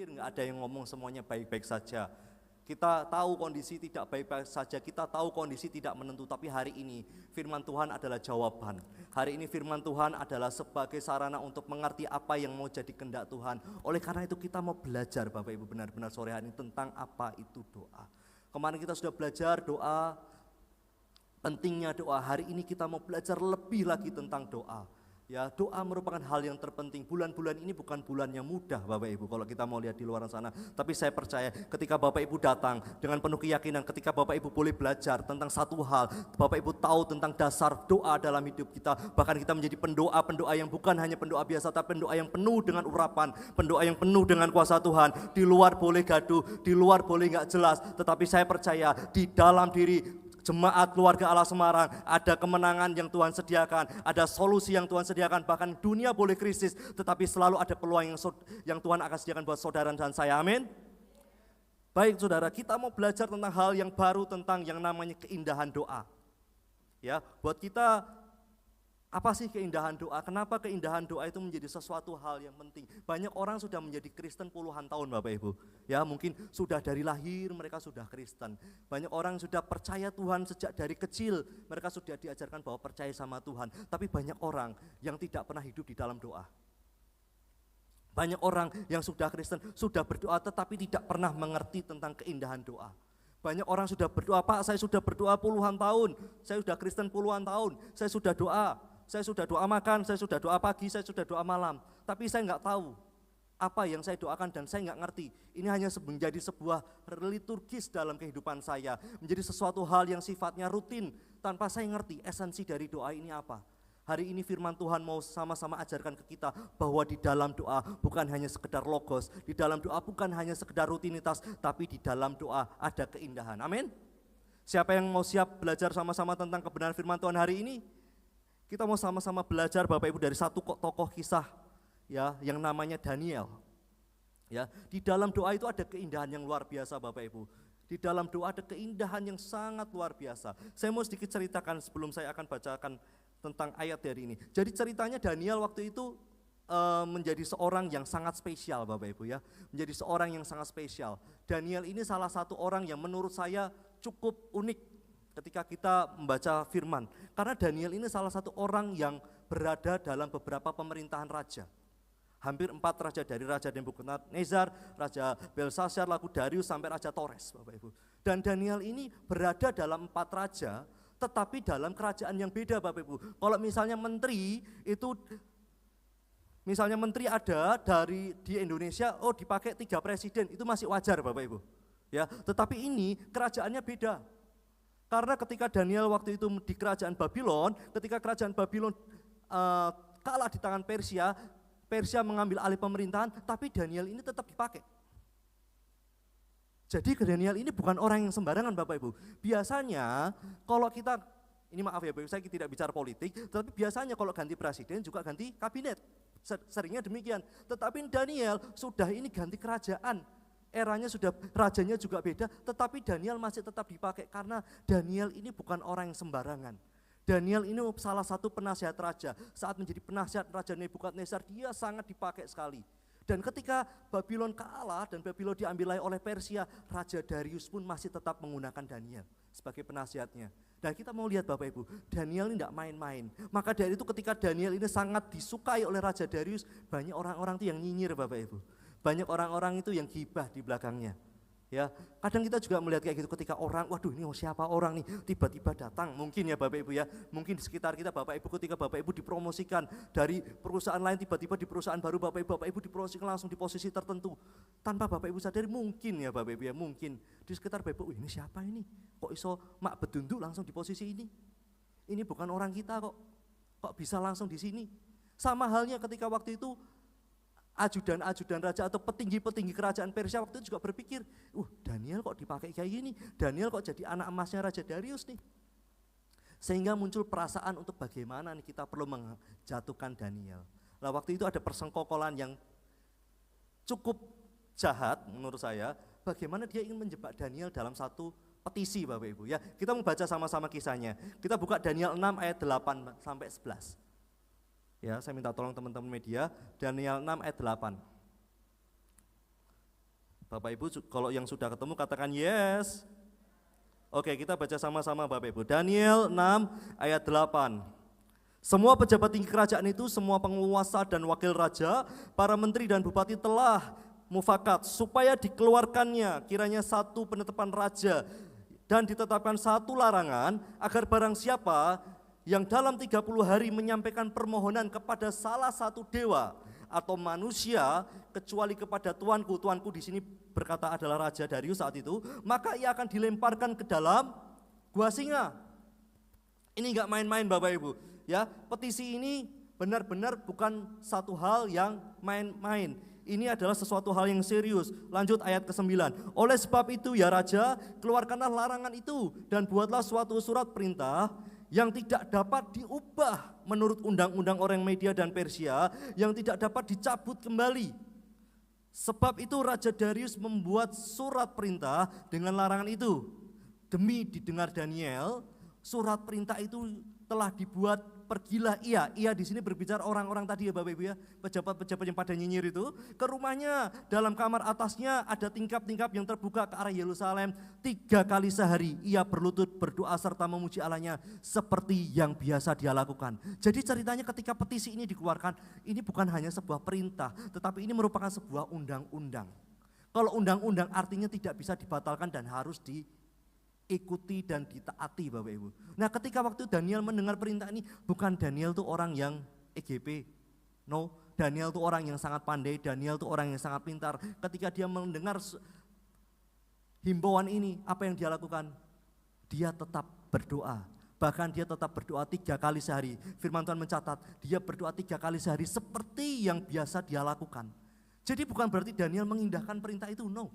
bibir, nggak ada yang ngomong semuanya baik-baik saja. Kita tahu kondisi tidak baik-baik saja, kita tahu kondisi tidak menentu, tapi hari ini firman Tuhan adalah jawaban. Hari ini firman Tuhan adalah sebagai sarana untuk mengerti apa yang mau jadi kehendak Tuhan. Oleh karena itu kita mau belajar Bapak Ibu benar-benar sore hari ini tentang apa itu doa. Kemarin kita sudah belajar doa, pentingnya doa. Hari ini kita mau belajar lebih lagi tentang doa. Ya, doa merupakan hal yang terpenting. Bulan-bulan ini bukan bulan yang mudah Bapak Ibu kalau kita mau lihat di luar sana. Tapi saya percaya ketika Bapak Ibu datang dengan penuh keyakinan, ketika Bapak Ibu boleh belajar tentang satu hal, Bapak Ibu tahu tentang dasar doa dalam hidup kita. Bahkan kita menjadi pendoa yang bukan hanya pendoa biasa, tapi pendoa yang penuh dengan urapan, pendoa yang penuh dengan kuasa Tuhan. Di luar boleh gaduh, di luar boleh gak jelas, tetapi saya percaya di dalam diri jemaat keluarga Allah Semarang ada kemenangan yang Tuhan sediakan, ada solusi yang Tuhan sediakan. Bahkan dunia boleh krisis, tetapi selalu ada peluang yang Tuhan akan sediakan buat saudara dan saya. Amin. Baik saudara, kita mau belajar tentang hal yang baru, tentang yang namanya keindahan doa. Ya, buat kita apa sih keindahan doa? Kenapa keindahan doa itu menjadi sesuatu hal yang penting? Banyak orang sudah menjadi Kristen puluhan tahun Bapak Ibu. Ya, mungkin sudah dari lahir mereka sudah Kristen. Banyak orang sudah percaya Tuhan sejak dari kecil. Mereka sudah diajarkan bahwa percaya sama Tuhan. Tapi banyak orang yang tidak pernah hidup di dalam doa. Banyak orang yang sudah Kristen, sudah berdoa tetapi tidak pernah mengerti tentang keindahan doa. Banyak orang sudah berdoa, Pak saya sudah berdoa puluhan tahun, saya sudah Kristen puluhan tahun, saya sudah doa makan, saya sudah doa pagi, saya sudah doa malam. Tapi saya nggak tahu apa yang saya doakan dan saya nggak ngerti. Ini hanya menjadi sebuah liturgis dalam kehidupan saya. Menjadi sesuatu hal yang sifatnya rutin tanpa saya ngerti esensi dari doa ini apa. Hari ini firman Tuhan mau sama-sama ajarkan ke kita bahwa di dalam doa bukan hanya sekedar logos. Di dalam doa bukan hanya sekedar rutinitas, tapi di dalam doa ada keindahan. Amin. Siapa yang mau siap belajar sama-sama tentang kebenaran firman Tuhan hari ini? Kita mau sama-sama belajar Bapak Ibu dari satu tokoh kisah ya yang namanya Daniel. Ya, di dalam doa itu ada keindahan yang luar biasa Bapak Ibu. Di dalam doa ada keindahan yang sangat luar biasa. Saya mau sedikit ceritakan sebelum saya akan bacakan tentang ayat dari ini. Jadi ceritanya Daniel waktu itu menjadi seorang yang sangat spesial Bapak Ibu ya. Menjadi seorang yang sangat spesial. Daniel ini salah satu orang yang menurut saya cukup unik ketika kita membaca firman. Karena Daniel ini salah satu orang yang berada dalam beberapa pemerintahan raja. Hampir 4 raja, dari Raja Nebukadnezar, Raja Belshazzar, lalu Darius sampai Raja Kores Bapak Ibu. Dan Daniel ini berada dalam 4 raja, tetapi dalam kerajaan yang beda Bapak Ibu. Kalau misalnya menteri itu, misalnya menteri ada di Indonesia, dipakai 3 presiden, itu masih wajar Bapak Ibu. Ya, tetapi ini kerajaannya beda. Karena ketika Daniel waktu itu di kerajaan Babylon, ketika kerajaan Babylon kalah di tangan Persia, Persia mengambil alih pemerintahan, tapi Daniel ini tetap dipakai. Jadi Daniel ini bukan orang yang sembarangan Bapak Ibu. Biasanya kalau kita, ini maaf ya Bapak Ibu, saya tidak bicara politik, tetapi biasanya kalau ganti presiden juga ganti kabinet. Seringnya demikian. Tetapi Daniel sudah ini ganti kerajaan. Eranya sudah, rajanya juga beda, tetapi Daniel masih tetap dipakai karena Daniel ini bukan orang yang sembarangan. Daniel ini salah satu penasihat raja. Saat menjadi penasihat Raja Nebukadnezar, dia sangat dipakai sekali. Dan ketika Babylon kalah dan Babylon diambil alih oleh Persia, Raja Darius pun masih tetap menggunakan Daniel sebagai penasihatnya. Dan kita mau lihat Bapak Ibu, Daniel ini tidak main-main. Maka dari itu ketika Daniel ini sangat disukai oleh Raja Darius, banyak orang-orang itu yang nyinyir Bapak Ibu. Banyak orang-orang itu yang gibah di belakangnya. Ya, kadang kita juga melihat kayak gitu ketika orang, waduh ini siapa orang nih, tiba-tiba datang, mungkin ya Bapak Ibu ya, mungkin di sekitar kita Bapak Ibu ketika Bapak Ibu dipromosikan dari perusahaan lain tiba-tiba di perusahaan baru Bapak Ibu dipromosikan langsung di posisi tertentu, tanpa Bapak Ibu sadari mungkin ya Bapak Ibu ya, mungkin di sekitar Bapak Ibu, ini siapa ini, kok iso mak bedunduk langsung di posisi ini bukan orang kita kok bisa langsung di sini. Sama halnya ketika waktu itu ajudan-ajudan raja atau petinggi-petinggi kerajaan Persia waktu itu juga berpikir, Daniel kok dipakai kayak gini, Daniel kok jadi anak emasnya Raja Darius nih. Sehingga muncul perasaan untuk bagaimana nih kita perlu menjatuhkan Daniel. Nah waktu itu ada persengkokolan yang cukup jahat menurut saya, bagaimana dia ingin menjebak Daniel dalam satu petisi Bapak Ibu ya. Kita membaca sama-sama kisahnya. Kita buka Daniel 6 ayat 8 sampai 11. Ya, saya minta tolong teman-teman media, Daniel 6 ayat 8. Bapak Ibu kalau yang sudah ketemu katakan yes. Oke, kita baca sama-sama Bapak Ibu. Daniel 6 ayat 8. Semua pejabat tinggi kerajaan itu, semua penguasa dan wakil raja, para menteri dan bupati telah mufakat supaya dikeluarkannya kiranya satu penetapan raja dan ditetapkan satu larangan agar barang siapa yang dalam 30 hari menyampaikan permohonan kepada salah satu dewa atau manusia kecuali kepada tuanku di sini berkata adalah Raja Darius saat itu, maka ia akan dilemparkan ke dalam gua singa. Ini enggak main-main Bapak Ibu, ya. Petisi ini benar-benar bukan satu hal yang main-main. Ini adalah sesuatu hal yang serius. Lanjut ayat ke-9. Oleh sebab itu ya Raja, keluarkanlah larangan itu dan buatlah suatu surat perintah yang tidak dapat diubah menurut undang-undang orang Media dan Persia, yang tidak dapat dicabut kembali. Sebab itu Raja Darius membuat surat perintah dengan larangan itu. Demi didengar Daniel, surat perintah itu telah dibuat. Pergilah ia di sini berbicara orang-orang tadi ya Bapak Ibu ya, pejabat-pejabat yang pada nyinyir itu, ke rumahnya, dalam kamar atasnya ada tingkap-tingkap yang terbuka ke arah Yerusalem. 3 kali sehari ia berlutut berdoa serta memuji Allahnya seperti yang biasa dia lakukan. Jadi ceritanya ketika petisi ini dikeluarkan, ini bukan hanya sebuah perintah, tetapi ini merupakan sebuah undang-undang. Kalau undang-undang artinya tidak bisa dibatalkan dan harus diikuti dan ditaati Bapak Ibu. Nah ketika waktu Daniel mendengar perintah ini, bukan Daniel tuh orang yang EGP, no, Daniel tuh orang yang sangat pandai, Daniel tuh orang yang sangat pintar. Ketika dia mendengar himbauan ini, apa yang dia lakukan? Dia tetap berdoa, bahkan dia tetap berdoa 3 kali sehari. Firman Tuhan mencatat, dia berdoa 3 kali sehari seperti yang biasa dia lakukan. Jadi bukan berarti Daniel mengindahkan perintah itu, no.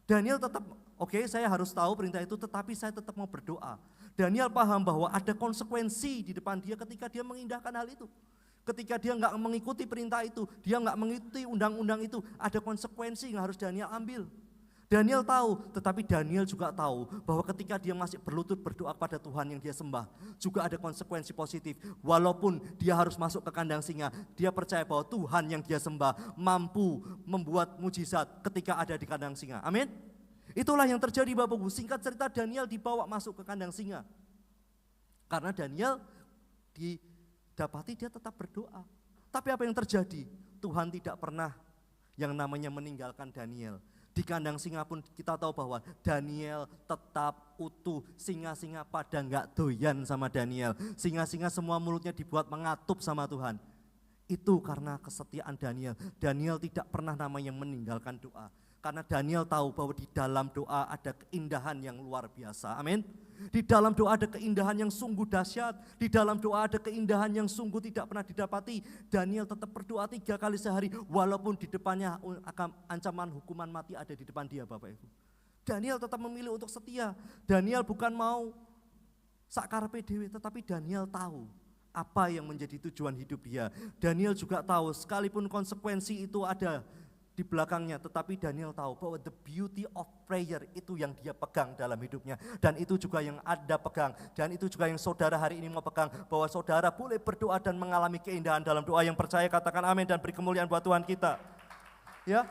Daniel tetap, oke, saya harus tahu perintah itu, tetapi saya tetap mau berdoa. Daniel paham bahwa ada konsekuensi di depan dia ketika dia mengindahkan hal itu. Ketika dia nggak mengikuti perintah itu, dia nggak mengikuti undang-undang itu, ada konsekuensi yang harus Daniel ambil. Daniel tahu, tetapi Daniel juga tahu bahwa ketika dia masih berlutut berdoa pada Tuhan yang dia sembah, juga ada konsekuensi positif. Walaupun dia harus masuk ke kandang singa, dia percaya bahwa Tuhan yang dia sembah mampu membuat mujizat ketika ada di kandang singa. Amin. Itulah yang terjadi Bapak Ibu. Singkat cerita, Daniel dibawa masuk ke kandang singa. Karena Daniel didapati dia tetap berdoa. Tapi apa yang terjadi? Tuhan tidak pernah yang namanya meninggalkan Daniel. Di kandang singa pun kita tahu bahwa Daniel tetap utuh. Singa-singa pada enggak doyan sama Daniel. Singa-singa semua mulutnya dibuat mengatup sama Tuhan. Itu karena kesetiaan Daniel. Daniel tidak pernah namanya meninggalkan doa. Karena Daniel tahu bahwa di dalam doa ada keindahan yang luar biasa. Amin. Di dalam doa ada keindahan yang sungguh dahsyat. Di dalam doa ada keindahan yang sungguh tidak pernah didapati. Daniel tetap berdoa 3 kali sehari. Walaupun di depannya ancaman hukuman mati ada di depan dia Bapak Ibu. Daniel tetap memilih untuk setia. Daniel bukan mau sakarepe dhewe, tetapi Daniel tahu apa yang menjadi tujuan hidup dia. Daniel juga tahu sekalipun konsekuensi itu ada di belakangnya, tetapi Daniel tahu bahwa the beauty of prayer itu yang dia pegang dalam hidupnya, dan itu juga yang Anda pegang, dan itu juga yang saudara hari ini mau pegang, bahwa saudara boleh berdoa dan mengalami keindahan dalam doa. Yang percaya katakan amin dan beri kemuliaan buat Tuhan kita. Ya,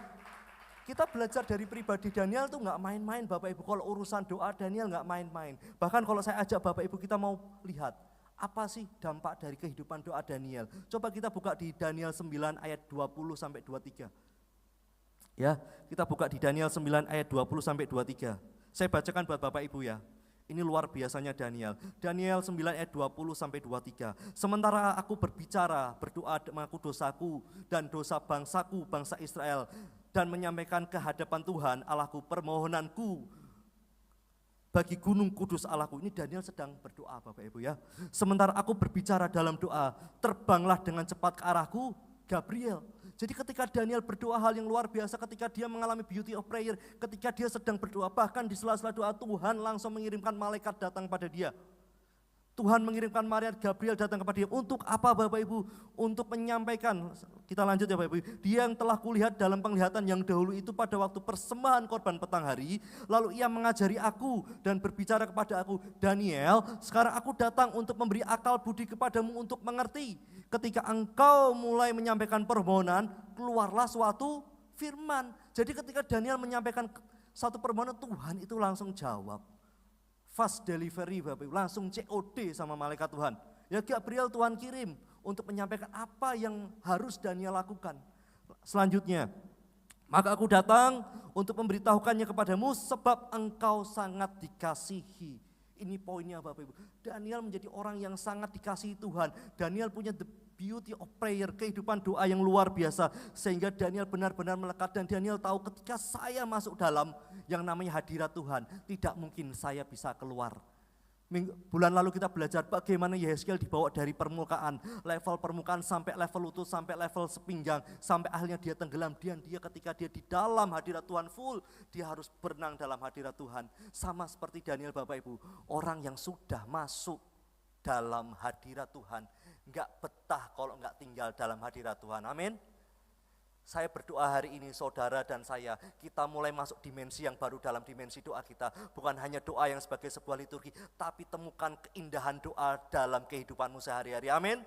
kita belajar dari pribadi Daniel tuh nggak main-main Bapak Ibu. Kalau urusan doa Daniel nggak main-main. Bahkan kalau saya ajak Bapak Ibu kita mau lihat apa sih dampak dari kehidupan doa Daniel. Coba kita buka di Daniel 9 ayat 20 sampai 23. Ya, kita buka di Daniel 9 ayat 20 sampai 23. Saya bacakan buat Bapak Ibu ya. Ini luar biasanya Daniel. Daniel 9 ayat 20 sampai 23. Sementara aku berbicara, berdoa mengaku dosaku dan dosa bangsaku, bangsa Israel, dan menyampaikan ke hadapan Tuhan Allahku permohonanku bagi gunung kudus Allahku. Ini Daniel sedang berdoa Bapak Ibu ya. Sementara aku berbicara dalam doa, terbanglah dengan cepat ke arahku Gabriel. Jadi ketika Daniel berdoa hal yang luar biasa, ketika dia mengalami beauty of prayer, ketika dia sedang berdoa, bahkan di sela-sela doa Tuhan langsung mengirimkan malaikat datang pada dia. Tuhan mengirimkan malaikat Gabriel datang kepada dia. Untuk apa Bapak Ibu? Untuk menyampaikan, kita lanjut ya Bapak Ibu. Dia yang telah kulihat dalam penglihatan yang dahulu itu pada waktu persembahan korban petang hari. Lalu ia mengajari aku dan berbicara kepada aku, Daniel, sekarang aku datang untuk memberi akal budi kepadamu untuk mengerti. Ketika engkau mulai menyampaikan permohonan, keluarlah suatu firman. Jadi ketika Daniel menyampaikan satu permohonan, Tuhan itu langsung jawab. Fast delivery Bapak Ibu, langsung COD sama malaikat Tuhan. Ya Gabriel Tuhan kirim untuk menyampaikan apa yang harus Daniel lakukan. Selanjutnya, maka aku datang untuk memberitahukannya kepadamu sebab engkau sangat dikasihi. Ini poinnya Bapak Ibu. Daniel menjadi orang yang sangat dikasihi Tuhan. Daniel punya the beauty of prayer, kehidupan doa yang luar biasa. Sehingga Daniel benar-benar melekat dan Daniel tahu ketika saya masuk dalam yang namanya hadirat Tuhan, tidak mungkin saya bisa keluar. Bulan lalu kita belajar bagaimana Yehezkiel dibawa dari permukaan, level permukaan sampai level lutut, sampai level sepinggang, sampai akhirnya dia tenggelam. Dan dia ketika dia di dalam hadirat Tuhan full, dia harus berenang dalam hadirat Tuhan. Sama seperti Daniel Bapak Ibu, orang yang sudah masuk dalam hadirat Tuhan, enggak betah kalau enggak tinggal dalam hadirat Tuhan. Amin. Saya berdoa hari ini saudara dan saya, kita mulai masuk dimensi yang baru dalam dimensi doa kita. Bukan hanya doa yang sebagai sebuah liturgi, tapi temukan keindahan doa dalam kehidupanmu sehari-hari. Amin.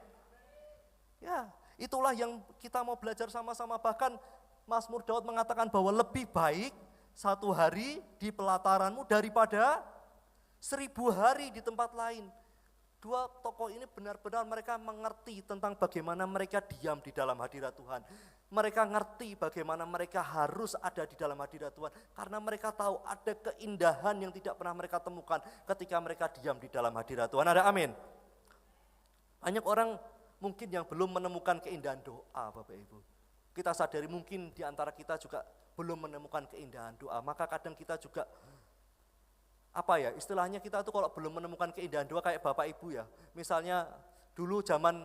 Ya, itulah yang kita mau belajar sama-sama. Bahkan Mazmur Daud mengatakan bahwa lebih baik satu hari di pelataranmu daripada 1000 hari di tempat lain. Dua tokoh ini benar-benar mereka mengerti tentang bagaimana mereka diam di dalam hadirat Tuhan. Mereka ngerti bagaimana mereka harus ada di dalam hadirat Tuhan. Karena mereka tahu ada keindahan yang tidak pernah mereka temukan ketika mereka diam di dalam hadirat Tuhan. Ada amin. Banyak orang mungkin yang belum menemukan keindahan doa Bapak Ibu. Kita sadari mungkin di antara kita juga belum menemukan keindahan doa. Maka kadang kita juga istilahnya kita tuh kalau belum menemukan keindahan doa kayak Bapak Ibu ya. Misalnya dulu zaman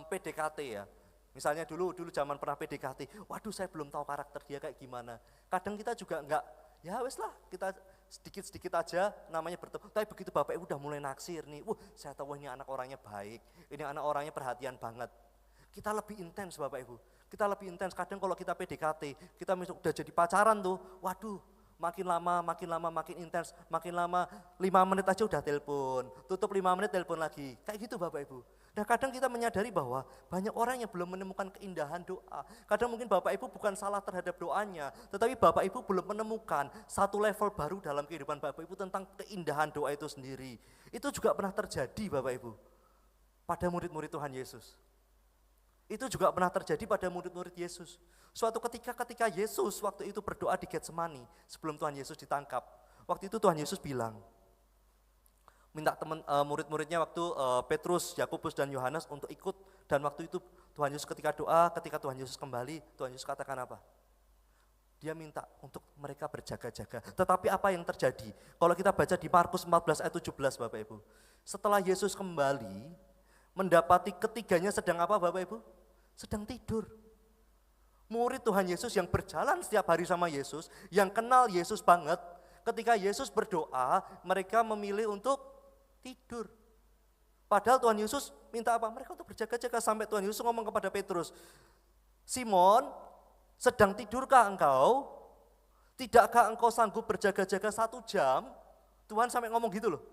PDKT ya. Misalnya dulu zaman pernah PDKT, waduh saya belum tahu karakter dia kayak gimana. Kadang kita juga enggak, ya wes lah kita sedikit-sedikit aja namanya bertemu. Tapi begitu Bapak Ibu udah mulai naksir nih, saya tahu ini anak orangnya baik, ini anak orangnya perhatian banget. Kita lebih intens Bapak Ibu, kita lebih intens. Kadang kalau kita PDKT, kita udah jadi pacaran tuh, waduh makin lama makin intens, makin lama 5 menit aja udah telepon, tutup 5 menit telepon lagi, kayak gitu Bapak Ibu. Nah kadang kita menyadari bahwa banyak orang yang belum menemukan keindahan doa. Kadang mungkin Bapak Ibu bukan salah terhadap doanya, tetapi Bapak Ibu belum menemukan satu level baru dalam kehidupan Bapak Ibu tentang keindahan doa itu sendiri. Itu juga pernah terjadi Bapak Ibu pada murid-murid Tuhan Yesus. Itu juga pernah terjadi pada murid-murid Yesus. Suatu ketika Yesus waktu itu berdoa di Getsemani sebelum Tuhan Yesus ditangkap. Waktu itu Tuhan Yesus bilang, minta murid-muridnya waktu Petrus, Yakobus dan Yohanes untuk ikut, dan waktu itu Tuhan Yesus ketika doa, ketika Tuhan Yesus kembali, Tuhan Yesus katakan apa? Dia minta untuk mereka berjaga-jaga. Tetapi apa yang terjadi? Kalau kita baca di Markus 14 ayat 17 Bapak Ibu. Setelah Yesus kembali, mendapati ketiganya sedang apa Bapak Ibu? Sedang tidur. Murid Tuhan Yesus yang berjalan setiap hari sama Yesus, yang kenal Yesus banget, ketika Yesus berdoa, mereka memilih untuk tidur. Padahal Tuhan Yesus minta apa? Mereka untuk berjaga-jaga, sampai Tuhan Yesus ngomong kepada Petrus, Simon, sedang tidurkah engkau? Tidakkah engkau sanggup berjaga-jaga 1 jam? Tuhan sampai ngomong gitu loh.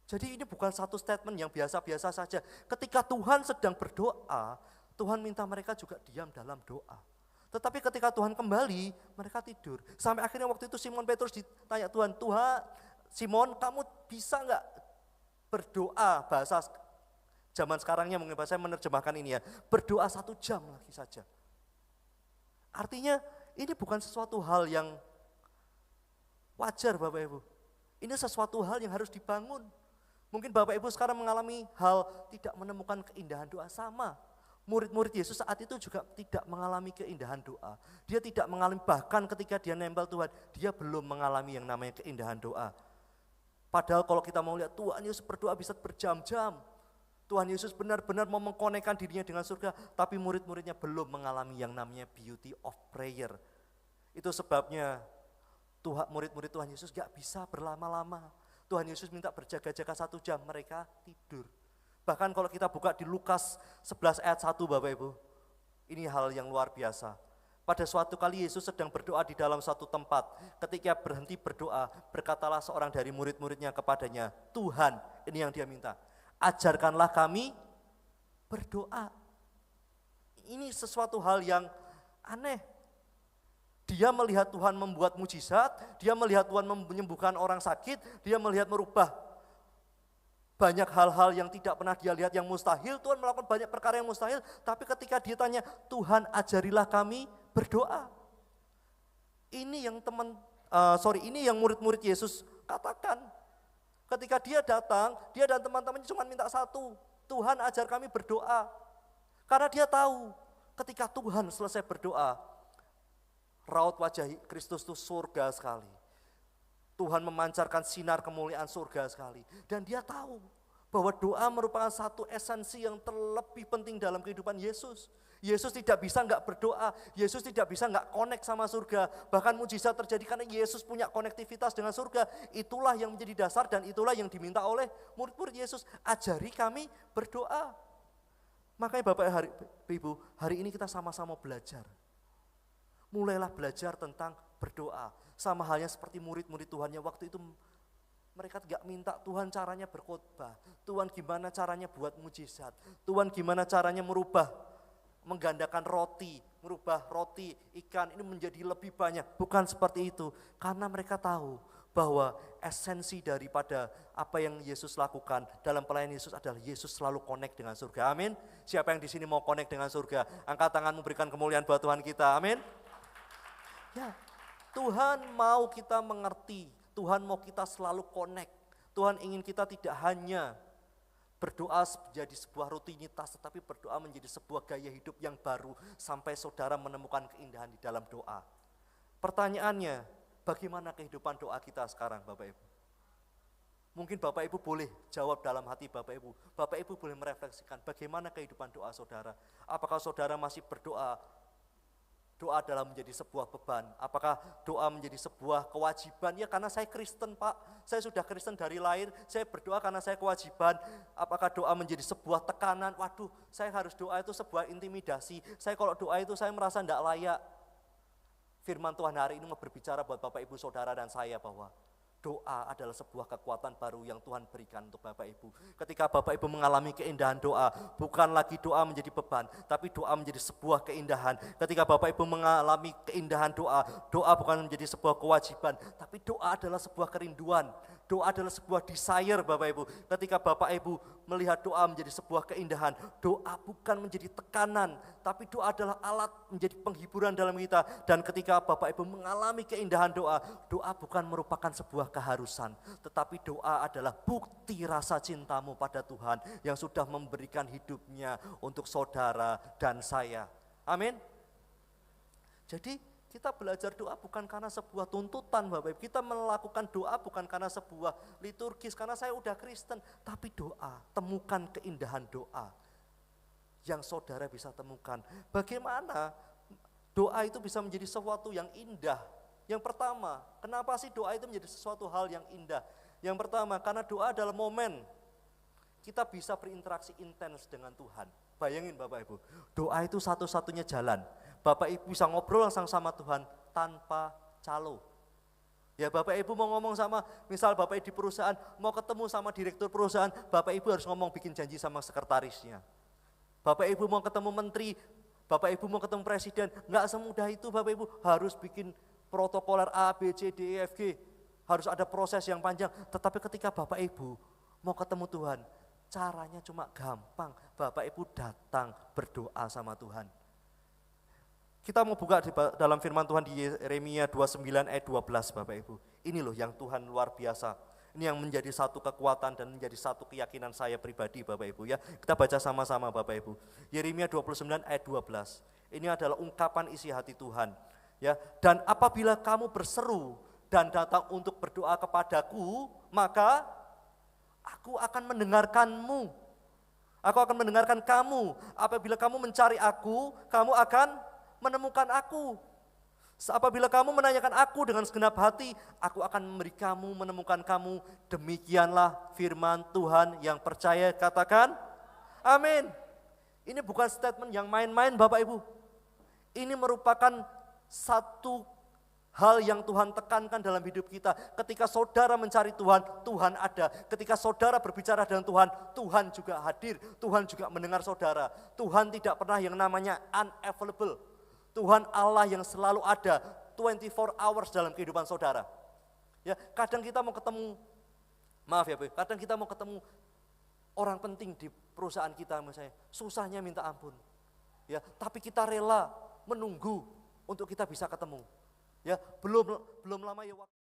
Jadi ini bukan satu statement yang biasa-biasa saja. Ketika Tuhan sedang berdoa, Tuhan minta mereka juga diam dalam doa. Tetapi ketika Tuhan kembali, mereka tidur. Sampai akhirnya waktu itu Simon Petrus ditanya Tuhan, Simon kamu bisa enggak berdoa, bahasa zaman sekarangnya mungkin saya menerjemahkan ini ya, berdoa 1 jam lagi saja. Artinya ini bukan sesuatu hal yang wajar Bapak Ibu. Ini sesuatu hal yang harus dibangun. Mungkin Bapak Ibu sekarang mengalami hal tidak menemukan keindahan doa sama. Murid-murid Yesus saat itu juga tidak mengalami keindahan doa. Dia tidak mengalami, bahkan ketika dia nempel Tuhan, dia belum mengalami yang namanya keindahan doa. Padahal kalau kita mau lihat Tuhan Yesus berdoa bisa berjam-jam. Tuhan Yesus benar-benar mau mengkonekkan dirinya dengan surga, tapi murid-muridnya belum mengalami yang namanya beauty of prayer. Itu sebabnya murid-murid Tuhan Yesus gak bisa berlama-lama. Tuhan Yesus minta berjaga-jaga 1 jam, mereka tidur. Bahkan kalau kita buka di Lukas 11 ayat 1 Bapak Ibu, ini hal yang luar biasa. Pada suatu kali Yesus sedang berdoa di dalam satu tempat. Ketika berhenti berdoa, berkatalah seorang dari murid-muridnya kepadanya, Tuhan, ini yang dia minta, ajarkanlah kami berdoa. Ini sesuatu hal yang Aneh. Dia melihat Tuhan membuat mujizat, dia melihat Tuhan menyembuhkan orang sakit, dia melihat merubah banyak hal-hal yang tidak pernah dia lihat yang mustahil. Tuhan melakukan banyak perkara yang mustahil, tapi ketika dia tanya, Tuhan ajarilah kami berdoa. Ini yang ini yang murid-murid Yesus katakan. Ketika dia datang, dia dan teman-temannya cuma minta satu, Tuhan ajar kami berdoa. Karena dia tahu, ketika Tuhan selesai berdoa, raut wajah Kristus itu surga sekali. Tuhan memancarkan sinar kemuliaan surga sekali. Dan dia tahu bahwa doa merupakan satu esensi yang terlebih penting dalam kehidupan Yesus. Yesus tidak bisa enggak berdoa, Yesus tidak bisa enggak connect sama surga. Bahkan mujizat terjadi karena Yesus punya konektivitas dengan surga. Itulah yang menjadi dasar dan itulah yang diminta oleh murid-murid Yesus. Ajari kami berdoa. Makanya Bapak Ibu, hari ini kita sama-sama belajar. Mulailah belajar tentang berdoa. Sama halnya seperti murid-murid Tuhan yang waktu itu mereka gak minta Tuhan caranya berkhotbah. Tuhan gimana caranya buat mujizat. Tuhan gimana caranya menggandakan roti, merubah roti, ikan ini menjadi lebih banyak. Bukan seperti itu, karena mereka tahu bahwa esensi daripada apa yang Yesus lakukan dalam pelayanan Yesus adalah Yesus selalu connect dengan surga. Amin. Siapa yang di sini mau connect dengan surga? Angkat tangan memberikan kemuliaan buat Tuhan kita. Amin. Ya, Tuhan mau kita mengerti, Tuhan mau kita selalu connect. Tuhan ingin kita tidak hanya berdoa menjadi sebuah rutinitas, tetapi berdoa menjadi sebuah gaya hidup yang baru sampai saudara menemukan keindahan di dalam doa. Pertanyaannya, bagaimana kehidupan doa kita sekarang Bapak Ibu? Mungkin Bapak Ibu boleh jawab dalam hati Bapak Ibu. Bapak Ibu boleh merefleksikan bagaimana kehidupan doa saudara. Apakah saudara masih berdoa? Doa adalah menjadi sebuah beban. Apakah doa menjadi sebuah kewajiban? Ya karena saya Kristen Pak, saya sudah Kristen dari lahir, saya berdoa karena saya kewajiban. Apakah doa menjadi sebuah tekanan? Waduh, saya harus doa itu sebuah intimidasi. Saya kalau doa itu saya merasa tidak layak. Firman Tuhan hari ini mau berbicara buat Bapak Ibu Saudara dan saya bahwa doa adalah sebuah kekuatan baru yang Tuhan berikan untuk Bapak Ibu. Ketika Bapak Ibu mengalami keindahan doa, bukan lagi doa menjadi beban, tapi doa menjadi sebuah keindahan. Ketika Bapak Ibu mengalami keindahan doa, doa bukan menjadi sebuah kewajiban, tapi doa adalah sebuah kerinduan. Doa adalah sebuah desire Bapak Ibu. Ketika Bapak Ibu melihat doa menjadi sebuah keindahan, doa bukan menjadi tekanan, tapi doa adalah alat menjadi penghiburan dalam kita. Dan ketika Bapak Ibu mengalami keindahan doa, doa bukan merupakan sebuah keharusan, tetapi doa adalah bukti rasa cintamu pada Tuhan yang sudah memberikan hidupnya untuk saudara dan saya. Amin. Jadi kita belajar doa bukan karena sebuah tuntutan Bapak Ibu. Kita melakukan doa bukan karena sebuah liturgis, karena saya udah Kristen. Tapi doa, temukan keindahan doa yang saudara bisa temukan. Bagaimana doa itu bisa menjadi sesuatu yang indah? Yang pertama, kenapa sih doa itu menjadi sesuatu hal yang indah? Yang pertama, karena doa adalah momen kita bisa berinteraksi intens dengan Tuhan. Bayangin Bapak Ibu, doa itu satu-satunya jalan. Bapak Ibu bisa ngobrol langsung sama Tuhan tanpa calo. Ya Bapak Ibu mau ngomong sama, misal Bapak Ibu di perusahaan, mau ketemu sama direktur perusahaan, Bapak Ibu harus ngomong bikin janji sama sekretarisnya. Bapak Ibu mau ketemu menteri, Bapak Ibu mau ketemu presiden, enggak semudah itu Bapak Ibu, harus bikin protokoler A, B, C, D, E, F, G, harus ada proses yang panjang. Tetapi ketika Bapak Ibu mau ketemu Tuhan, caranya cuma gampang, Bapak Ibu datang berdoa sama Tuhan. Kita mau buka dalam firman Tuhan di Yeremia 29 ayat 12 Bapak Ibu. Ini loh yang Tuhan luar biasa. Ini yang menjadi satu kekuatan dan menjadi satu keyakinan saya pribadi Bapak Ibu ya. Kita baca sama-sama Bapak Ibu. Yeremia 29 ayat 12. Ini adalah ungkapan isi hati Tuhan. Ya, dan apabila kamu berseru dan datang untuk berdoa kepadaku, maka aku akan mendengarkanmu. Aku akan mendengarkan kamu. Apabila kamu mencari aku, kamu akan menemukan aku. Apabila kamu menanyakan aku dengan segenap hati, aku akan memberi kamu, menemukan kamu. Demikianlah firman Tuhan yang percaya katakan, amin. Ini bukan statement yang main-main Bapak Ibu. Ini merupakan satu hal yang Tuhan tekankan dalam hidup kita. Ketika saudara mencari Tuhan, Tuhan ada. Ketika saudara berbicara dengan Tuhan, Tuhan juga hadir. Tuhan juga mendengar saudara. Tuhan tidak pernah yang namanya unavailable. Tuhan Allah yang selalu ada 24 hours dalam kehidupan saudara. Ya, kadang kita mau ketemu, maaf ya, kadang kita mau ketemu orang penting di perusahaan kita misalnya, susahnya minta ampun. Ya, tapi kita rela menunggu untuk kita bisa ketemu. Ya, belum lama ya waktu